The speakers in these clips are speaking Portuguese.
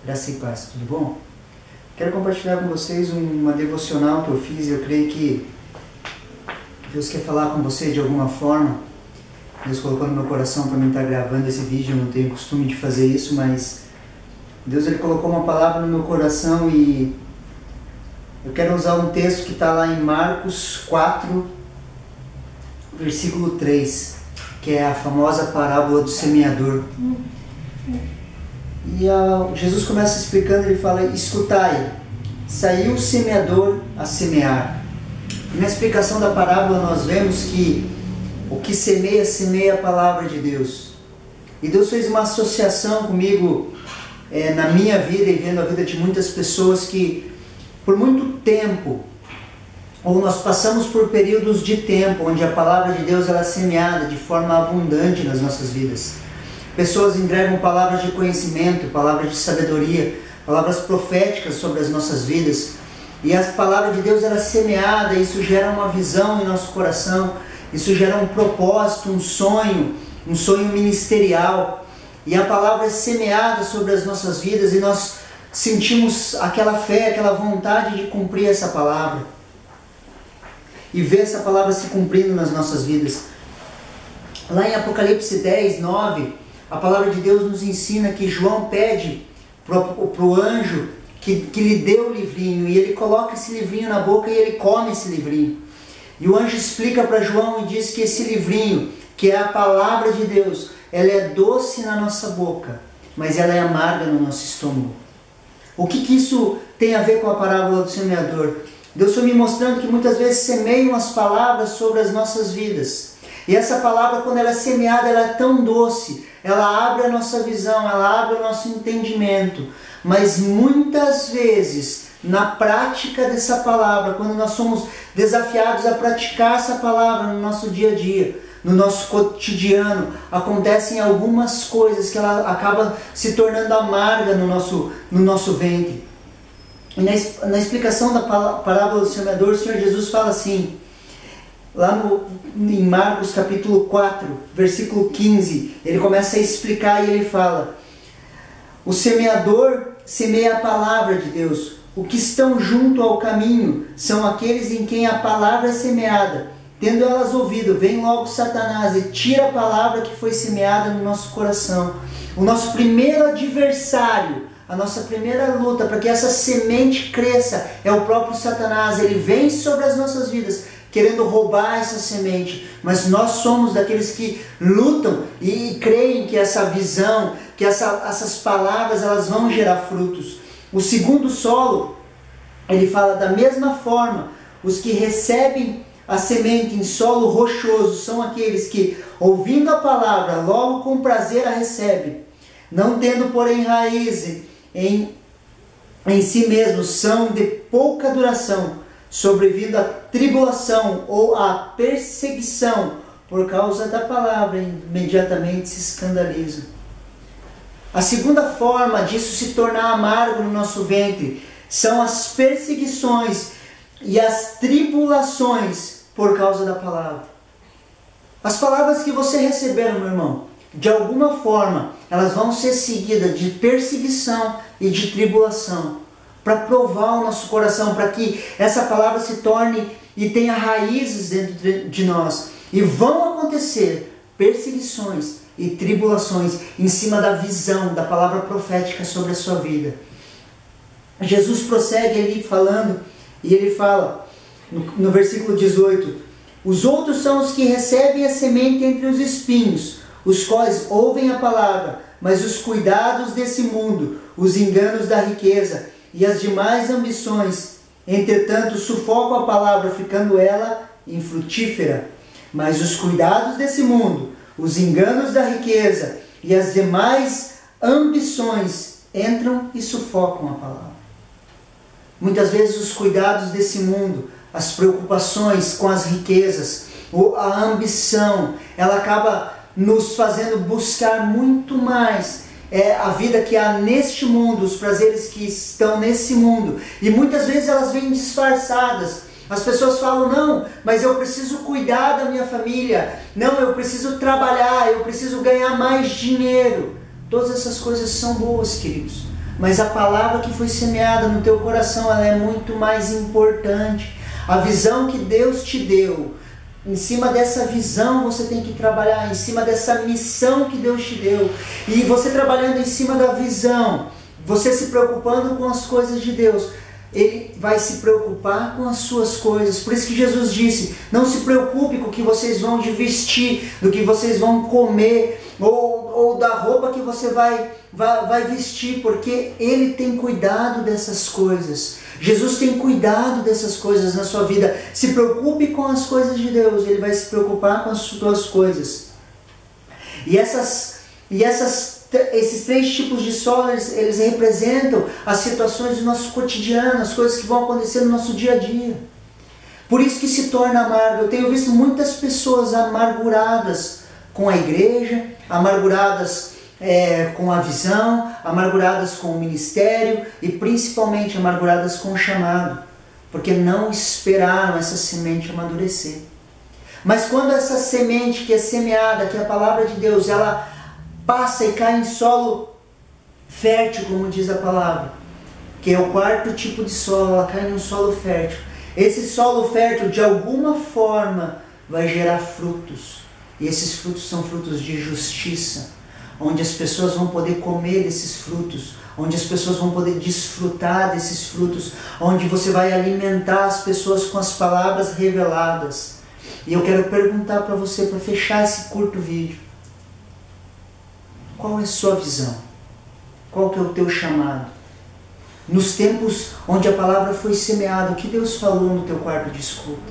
Graça e paz, tudo bom? Quero compartilhar com vocês uma devocional que eu fiz. Eu creio que Deus quer falar com você de alguma forma. Deus colocou no meu coração para mim estar gravando esse vídeo. Eu não tenho costume de fazer isso, mas Deus ele colocou uma palavra no meu coração e eu quero usar um texto que está lá em Marcos 4, versículo 3, que é a famosa parábola do semeador. E Jesus começa explicando, ele fala: escutai, saiu o semeador a semear. E na explicação da parábola nós vemos que o que semeia, semeia a palavra de Deus. E Deus fez uma associação comigo na minha vida e vendo a vida de muitas pessoas que por muito tempo, ou nós passamos por períodos de tempo onde a palavra de Deus ela é semeada de forma abundante nas nossas vidas. Pessoas entregam palavras de conhecimento, palavras de sabedoria, palavras proféticas sobre as nossas vidas. E a palavra de Deus ela é semeada, e isso gera uma visão em nosso coração, isso gera um propósito, um sonho ministerial. E a palavra é semeada sobre as nossas vidas e nós sentimos aquela fé, aquela vontade de cumprir essa palavra. E ver essa palavra se cumprindo nas nossas vidas. Lá em Apocalipse 10, 9, a palavra de Deus nos ensina que João pede para o anjo que lhe dê o livrinho, e ele coloca esse livrinho na boca e ele come esse livrinho. E o anjo explica para João e diz que esse livrinho, que é a palavra de Deus, ela é doce na nossa boca, mas ela é amarga no nosso estômago. O que isso tem a ver com a parábola do semeador? Deus foi me mostrando que muitas vezes semeiam as palavras sobre as nossas vidas. E essa palavra, quando ela é semeada, ela é tão doce, ela abre a nossa visão, ela abre o nosso entendimento. Mas muitas vezes, na prática dessa palavra, quando nós somos desafiados a praticar essa palavra no nosso dia a dia, no nosso cotidiano, acontecem algumas coisas que ela acaba se tornando amarga no nosso ventre. E na explicação da parábola do semeador, o Senhor Jesus fala assim, lá em Marcos capítulo 4, versículo 15, ele começa a explicar e ele fala: o semeador semeia a palavra de Deus. O que estão junto ao caminho são aqueles em quem a palavra é semeada. Tendo elas ouvido, vem logo Satanás e tira a palavra que foi semeada no nosso coração. O nosso primeiro adversário, a nossa primeira luta para que essa semente cresça é o próprio Satanás. Ele vem sobre as nossas vidas querendo roubar essa semente, mas nós somos daqueles que lutam e creem que essa visão, que essas palavras elas vão gerar frutos. O segundo solo, ele fala da mesma forma, os que recebem a semente em solo rochoso são aqueles que, ouvindo a palavra, logo com prazer a recebem, não tendo porém raiz em si mesmos, são de pouca duração, sobrevindo a tribulação ou a perseguição por causa da palavra, imediatamente se escandalizam. A segunda forma disso se tornar amargo no nosso ventre são as perseguições e as tribulações por causa da palavra. As palavras que você receber, meu irmão, de alguma forma, elas vão ser seguidas de perseguição e de tribulação, para provar o nosso coração, para que essa palavra se torne e tenha raízes dentro de nós. E vão acontecer perseguições e tribulações em cima da visão, da palavra profética sobre a sua vida. Jesus prossegue ali falando, e ele fala, no versículo 18, os outros são os que recebem a semente entre os espinhos, os quais ouvem a palavra, mas os cuidados desse mundo, os enganos da riqueza e as demais ambições, entretanto, sufocam a palavra, ficando ela infrutífera. Mas os cuidados desse mundo, os enganos da riqueza e as demais ambições entram e sufocam a palavra. Muitas vezes os cuidados desse mundo, as preocupações com as riquezas, ou a ambição, ela acaba nos fazendo buscar muito mais a vida que há neste mundo, os prazeres que estão nesse mundo. E muitas vezes elas vêm disfarçadas. As pessoas falam, não, mas eu preciso cuidar da minha família. Não, eu preciso trabalhar, eu preciso ganhar mais dinheiro. Todas essas coisas são boas, queridos. Mas a palavra que foi semeada no teu coração, ela é muito mais importante. A visão que Deus te deu, em cima dessa visão você tem que trabalhar, em cima dessa missão que Deus te deu. E você trabalhando em cima da visão, você se preocupando com as coisas de Deus, Ele vai se preocupar com as suas coisas. Por isso que Jesus disse, não se preocupe com o que vocês vão de vestir, do que vocês vão comer, ou da roupa que você vai vestir, porque Ele tem cuidado dessas coisas. Jesus tem cuidado dessas coisas na sua vida. Se preocupe com as coisas de Deus, Ele vai se preocupar com as suas coisas. E esses 3 tipos de solo, eles representam as situações do nosso cotidiano, as coisas que vão acontecer no nosso dia a dia. Por isso que se torna amargo. Eu tenho visto muitas pessoas amarguradas com a igreja, amarguradas com a visão, amarguradas com o ministério e principalmente amarguradas com o chamado, porque não esperaram essa semente amadurecer. Mas quando essa semente que é semeada, que é a palavra de Deus, ela passa e cai em solo fértil, como diz a palavra, que é o 4º tipo de solo, ela cai em um solo fértil. Esse solo fértil, de alguma forma, vai gerar frutos. E esses frutos são frutos de justiça, onde as pessoas vão poder comer desses frutos, onde as pessoas vão poder desfrutar desses frutos, onde você vai alimentar as pessoas com as palavras reveladas. E eu quero perguntar para você, para fechar esse curto vídeo, qual é a sua visão? Qual que é o teu chamado? Nos tempos onde a palavra foi semeada, o que Deus falou no teu quarto de escuta?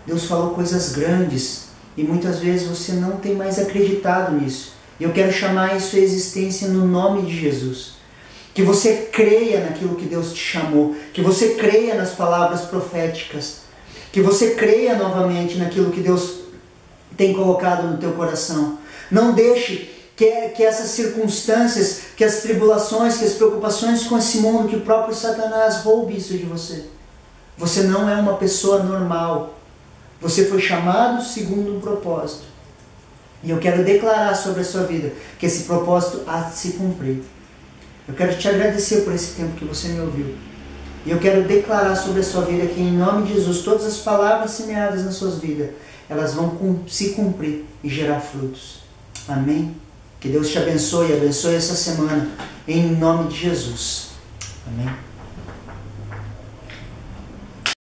Deus falou coisas grandes e muitas vezes você não tem mais acreditado nisso. E eu quero chamar isso à existência no nome de Jesus. Que você creia naquilo que Deus te chamou, que você creia nas palavras proféticas, que você creia novamente naquilo que Deus tem colocado no teu coração. Não deixe que essas circunstâncias, que as tribulações, que as preocupações com esse mundo, que o próprio Satanás roube isso de você. Você não é uma pessoa normal. Você foi chamado segundo um propósito. E eu quero declarar sobre a sua vida que esse propósito há de se cumprir. Eu quero te agradecer por esse tempo que você me ouviu. E eu quero declarar sobre a sua vida que, em nome de Jesus, todas as palavras semeadas nas suas vidas, elas vão se cumprir e gerar frutos. Amém? Que Deus te abençoe e abençoe essa semana, em nome de Jesus. Amém?